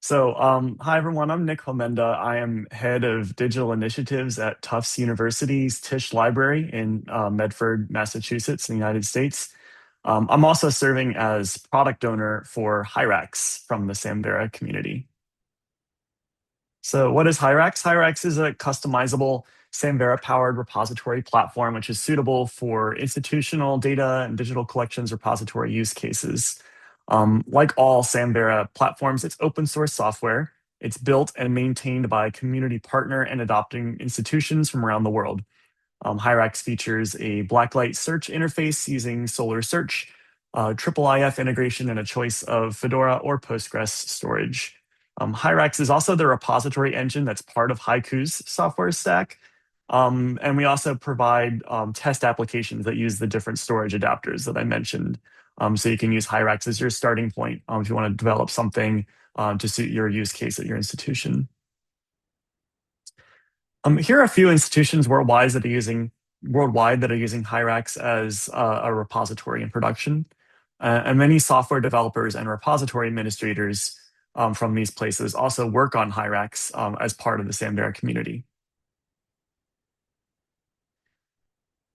Hi everyone, I'm Nick Homenda. I am head of digital initiatives at Tufts University's Tisch Library in Medford, Massachusetts, in the United States. I'm also serving as product owner for Hyrax from the Samvera community. So what is Hyrax? Hyrax is a customizable Samvera-powered repository platform, which is suitable for institutional data and digital collections repository use cases. Like all Samvera platforms, it's open source software. It's built and maintained by community partner and adopting institutions from around the world. Hyrax features a blacklight search interface using Solar Search, IIIF integration, and a choice of Fedora or Postgres storage. Hyrax is also the repository engine that's part of Hyku's software stack. And we also provide test applications that use the different storage adapters that I mentioned. So you can use Hyrax as your starting point if you want to develop something to suit your use case at your institution. Here are a few institutions worldwide that are using Hyrax as a repository in production. And many software developers and repository administrators from these places also work on Hyrax as part of the Samvera community.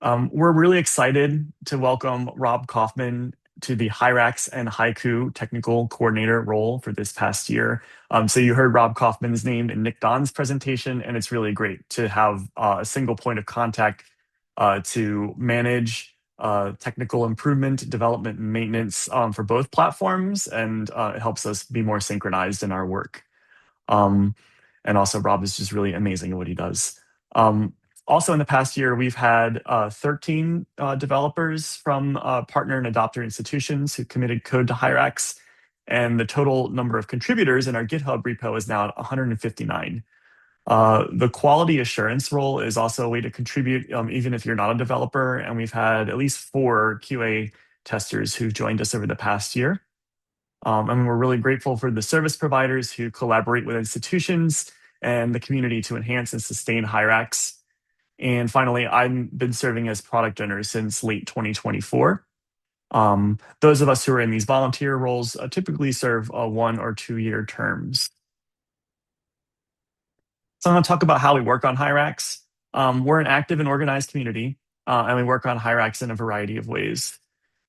We're really excited to welcome Rob Kaufman to the Hyrax and Hyku technical coordinator role for this past year. So you heard Rob Kaufman's name in Nick Don's presentation, and it's really great to have a single point of contact to manage technical improvement, development, and maintenance for both platforms, and it helps us be more synchronized in our work. And also, Rob is just really amazing at what he does. Also, in the past year, we've had 13 developers from partner and adopter institutions who committed code to Hyrax, and the total number of contributors in our GitHub repo is now at 159. The quality assurance role is also a way to contribute even if you're not a developer, and we've had at least 4 QA testers who've joined us over the past year. And we're really grateful for the service providers who collaborate with institutions and the community to enhance and sustain Hyrax. And finally, I've been serving as product owner since late 2024. Those of us who are in these volunteer roles typically serve 1 or 2 year terms. So I'm going to talk about how we work on Hyrax. We're an active and organized community, and we work on Hyrax in a variety of ways.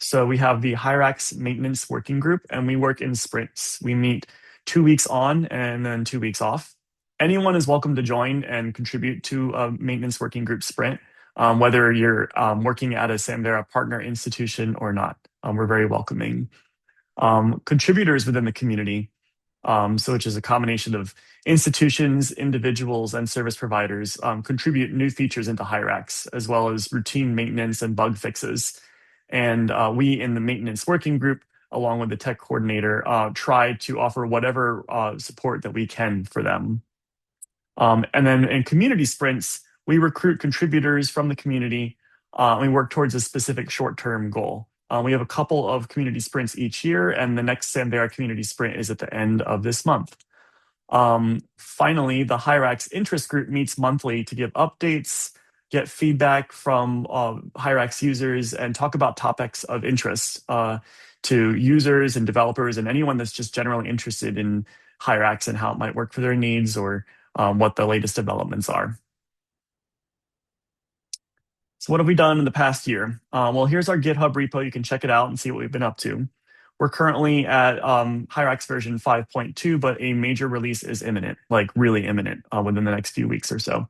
So we have the Hyrax maintenance working group, and we work in sprints. We meet 2 weeks on and then 2 weeks off. Anyone is welcome to join and contribute to a maintenance working group sprint, whether you're working at a Samvera partner institution or not. We're very welcoming. Contributors within the community, which is a combination of institutions, individuals, and service providers, contribute new features into Hyrax, as well as routine maintenance and bug fixes. And we in the maintenance working group, along with the tech coordinator, try to offer whatever support that we can for them. And then in community sprints, we recruit contributors from the community. We work towards a specific short-term goal. We have a couple of community sprints each year, and the next Samvera community sprint is at the end of this month. Finally, the Hyrax interest group meets monthly to give updates, get feedback from Hyrax users, and talk about topics of interest to users and developers and anyone that's just generally interested in Hyrax and how it might work for their needs or what the latest developments are. So what have we done in the past year? Well, here's our GitHub repo. You can check it out and see what we've been up to. We're currently at Hyrax version 5.2, but a major release is imminent, like really imminent within the next few weeks or so.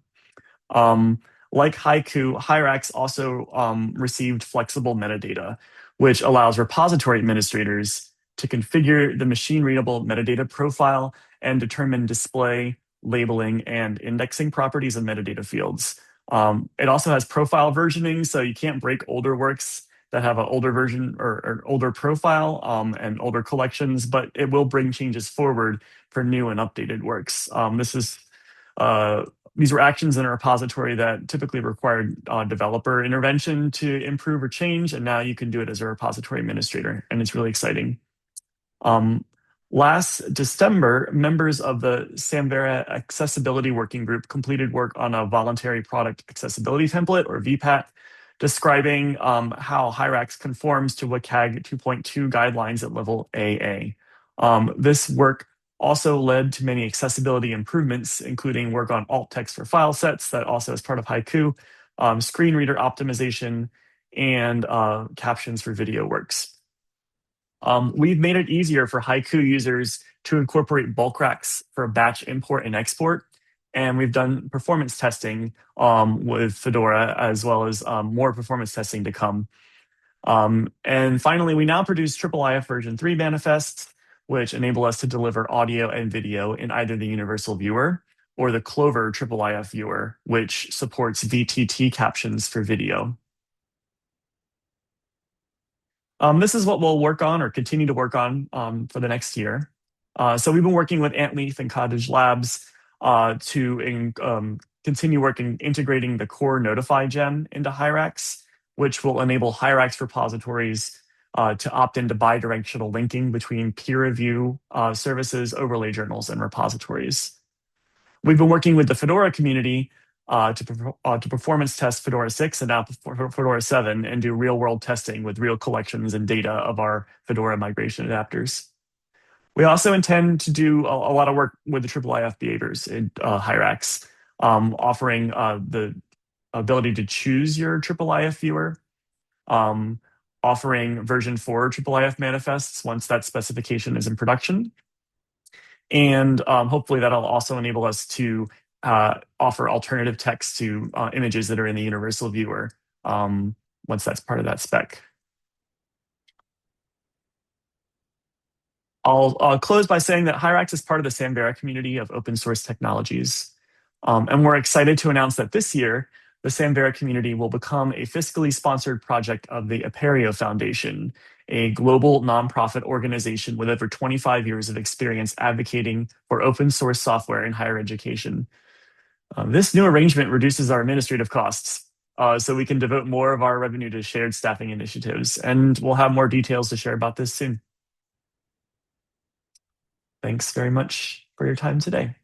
Like Hyku, Hyrax also received flexible metadata, which allows repository administrators to configure the machine-readable metadata profile and determine display, labeling, and indexing properties of metadata fields. It also has profile versioning, so you can't break older works that have an older version or older profile and older collections, but it will bring changes forward for new and updated works. These were actions in a repository that typically required developer intervention to improve or change, and now you can do it as a repository administrator, and it's really exciting. Last December, members of the Samvera Accessibility Working Group completed work on a voluntary product accessibility template, or VPAT, describing how Hyrax conforms to WCAG 2.2 guidelines at level AA. This work also led to many accessibility improvements, including work on alt text for file sets that also is part of Hyku, screen reader optimization, and captions for video works. We've made it easier for Hyku users to incorporate bulk racks for batch import and export. And we've done performance testing with Fedora, as well as more performance testing to come. And finally, we now produce IIIF version 3 manifests, which enable us to deliver audio and video in either the Universal Viewer or the Clover IIIF Viewer, which supports VTT captions for video. This is what we'll work on or continue to work on for the next year. So we've been working with Antleaf and Cottage Labs to continue working integrating the core Notify gem into Hyrax, which will enable Hyrax repositories to opt into bidirectional linking between peer review services, overlay journals, and repositories. We've been working with the Fedora community to performance test Fedora 6 and now Fedora 7 and do real-world testing with real collections and data of our Fedora migration adapters. We also intend to do a lot of work with the IIIF behaviors in Hyrax, offering the ability to choose your IIIF viewer, offering version 4 IIIF manifests once that specification is in production. And hopefully that'll also enable us to offer alternative text to images that are in the Universal Viewer once that's part of that spec. I'll close by saying that Hyrax is part of the Samvera community of open source technologies. And we're excited to announce that this year, the Samvera community will become a fiscally sponsored project of the Apereo Foundation, a global nonprofit organization with over 25 years of experience advocating for open source software in higher education. This new arrangement reduces our administrative costs, so we can devote more of our revenue to shared staffing initiatives, and we'll have more details to share about this soon. Thanks very much for your time today.